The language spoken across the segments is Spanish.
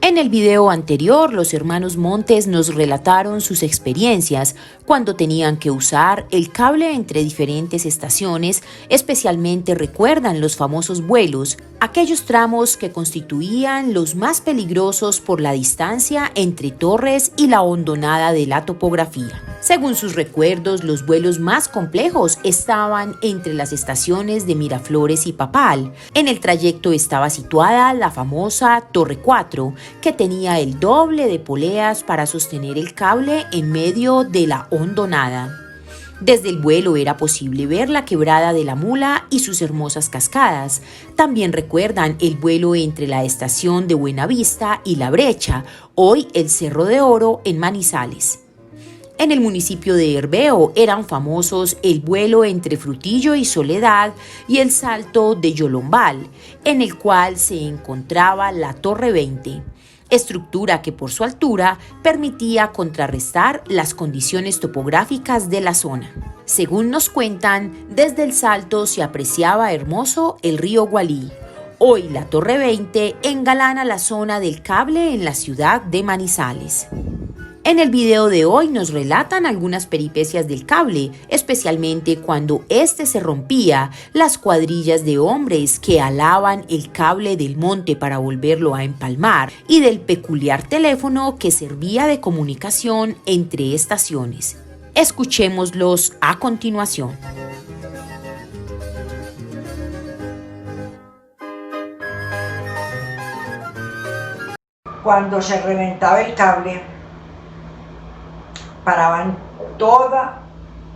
En el video anterior, los hermanos Montes nos relataron sus experiencias cuando tenían que usar el cable entre diferentes estaciones, especialmente recuerdan los famosos vuelos, aquellos tramos que constituían los más peligrosos por la distancia entre torres y la hondonada de la topografía. Según sus recuerdos, los vuelos más complejos estaban entre las estaciones de Miraflores y Papal. En el trayecto estaba situada la famosa Torre 4, que tenía el doble de poleas para sostener el cable en medio de la hondonada. Desde el vuelo era posible ver la quebrada de la Mula y sus hermosas cascadas. También recuerdan el vuelo entre la estación de Buenavista y La Brecha, hoy el Cerro de Oro en Manizales. En el municipio de Herveo eran famosos el vuelo entre Frutillo y Soledad y el salto de Yolombal, en el cual se encontraba la Torre 20, estructura que por su altura permitía contrarrestar las condiciones topográficas de la zona. Según nos cuentan, desde el salto se apreciaba hermoso el río Gualí. Hoy la Torre 20 engalana la zona del cable en la ciudad de Manizales. En el video de hoy nos relatan algunas peripecias del cable, especialmente cuando este se rompía, las cuadrillas de hombres que alaban el cable del monte para volverlo a empalmar y del peculiar teléfono que servía de comunicación entre estaciones. Escuchémoslos a continuación. Cuando se reventaba el cable, paraban todo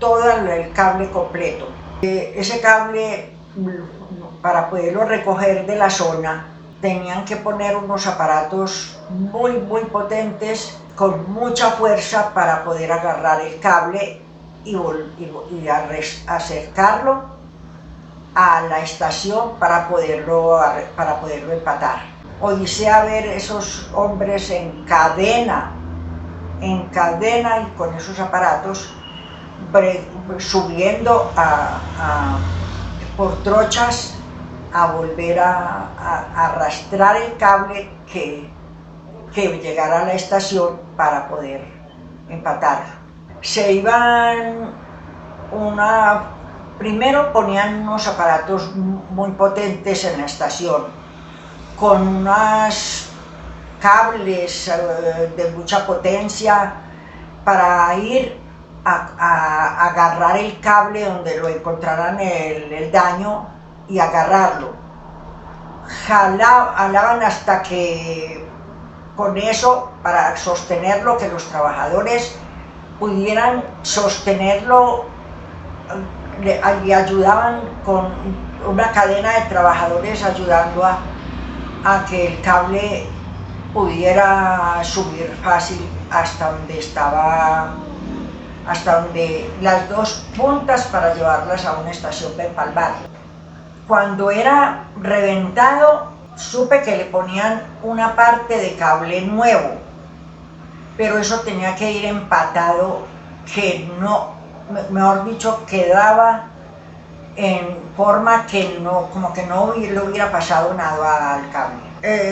el cable completo. Ese cable, para poderlo recoger de la zona, tenían que poner unos aparatos muy potentes, con mucha fuerza para poder agarrar el cable y acercarlo a la estación para poderlo empatar. Odisea ver esos hombres en cadena y con esos aparatos subiendo por trochas a volver a arrastrar el cable que llegara a la estación para poder empatarlo. Se iban primero ponían unos aparatos muy potentes en la estación con unas cables de mucha potencia para ir a agarrar el cable donde lo encontraran el daño y agarrarlo. Jalaban hasta que con eso, para sostenerlo, que los trabajadores pudieran sostenerlo, y ayudaban con una cadena de trabajadores ayudando a que el cable pudiera subir fácil hasta donde las dos puntas para llevarlas a una estación de empalmar. Cuando era reventado, supe que le ponían una parte de cable nuevo, pero eso tenía que ir empatado, que no, mejor dicho, quedaba en forma que no, como que no le hubiera pasado nada al cable.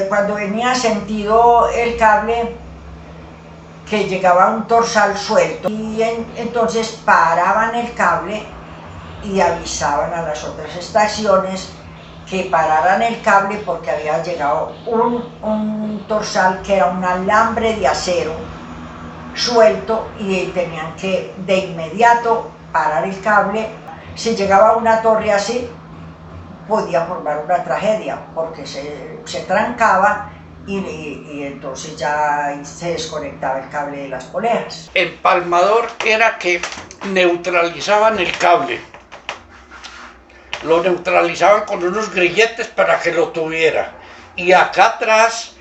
Cuando venía sentido el cable, que llegaba a un torsal suelto, y entonces paraban el cable y avisaban a las otras estaciones que pararan el cable porque había llegado un torsal que era un alambre de acero suelto y tenían que de inmediato parar el cable. Si llegaba a una torre así, podía formar una tragedia porque se trancaba y entonces ya se desconectaba el cable de las poleas. Empalmador era que neutralizaban el cable, lo neutralizaban con unos grilletes para que lo tuviera, y acá atrás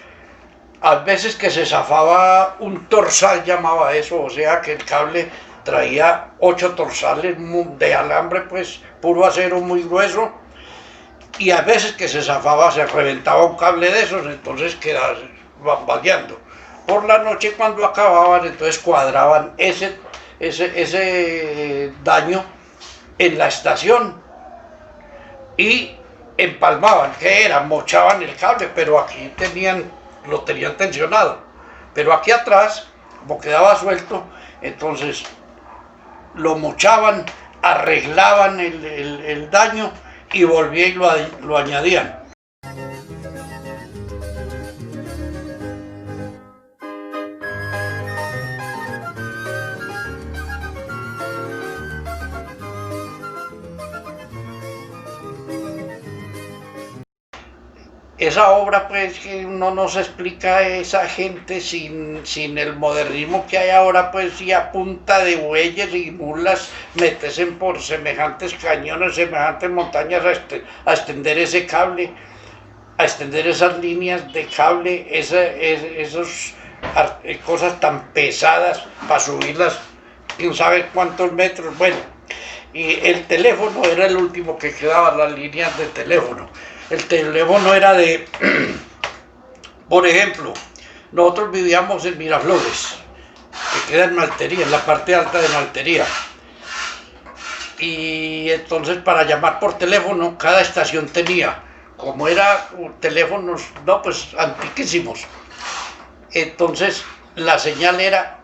a veces que se zafaba un torsal, llamaba eso, o sea que el cable traía 8 torsales de alambre, pues puro acero muy grueso, y a veces que se zafaba, se reventaba un cable de esos, entonces quedaba bamboleando. Por la noche cuando acababan, entonces cuadraban ese daño en la estación y empalmaban, ¿qué era? Mochaban el cable, pero aquí lo tenían tensionado, pero aquí atrás, como quedaba suelto, entonces lo mochaban, arreglaban el daño y volvían y lo añadían. Esa obra, pues, que uno no se explica a esa gente sin el modernismo que hay ahora, pues, y a punta de bueyes y mulas metesen por semejantes cañones, semejantes montañas a extender ese cable, a extender esas líneas de cable, esas cosas tan pesadas para subirlas, quién sabe cuántos metros. Bueno, y el teléfono era el último que quedaba, las líneas de teléfono. El teléfono era por ejemplo, nosotros vivíamos en Miraflores, que queda en Maltería, en la parte alta de Maltería. Y entonces para llamar por teléfono, cada estación tenía, como era teléfonos, no, pues antiquísimos. Entonces la señal era,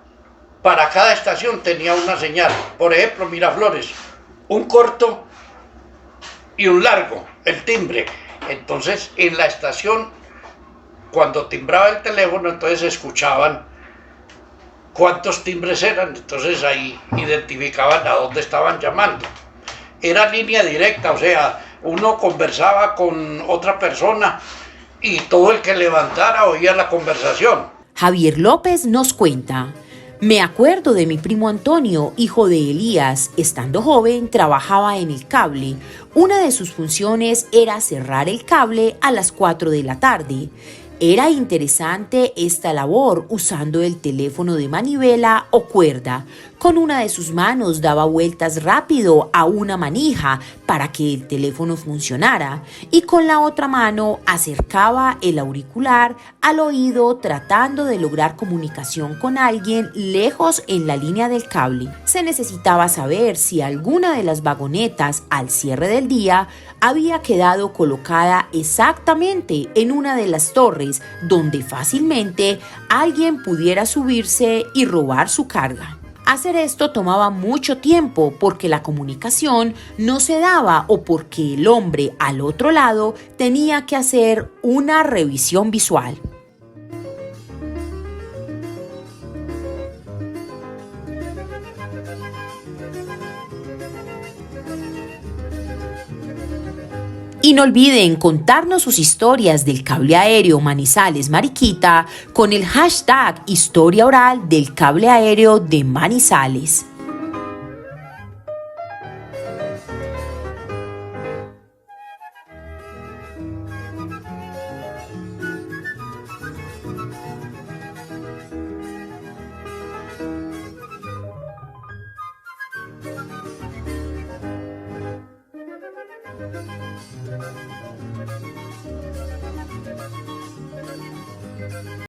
para cada estación tenía una señal. Por ejemplo, Miraflores, un corto y un largo, el timbre. Entonces, en la estación, cuando timbraba el teléfono, entonces escuchaban cuántos timbres eran, entonces ahí identificaban a dónde estaban llamando. Era línea directa, o sea, uno conversaba con otra persona y todo el que levantara oía la conversación. Javier López nos cuenta: me acuerdo de mi primo Antonio, hijo de Elías. Estando joven, trabajaba en el cable. Una de sus funciones era cerrar el cable a las 4 de la tarde. Era interesante esta labor usando el teléfono de manivela o cuerda. Con una de sus manos daba vueltas rápido a una manija para que el teléfono funcionara y con la otra mano acercaba el auricular al oído tratando de lograr comunicación con alguien lejos en la línea del cable. Se necesitaba saber si alguna de las vagonetas al cierre del día había quedado colocada exactamente en una de las torres donde fácilmente alguien pudiera subirse y robar su carga. Hacer esto tomaba mucho tiempo porque la comunicación no se daba o porque el hombre al otro lado tenía que hacer una revisión visual. Y no olviden contarnos sus historias del cable aéreo Manizales Mariquita con el hashtag Historia Oral del Cable Aéreo de Manizales.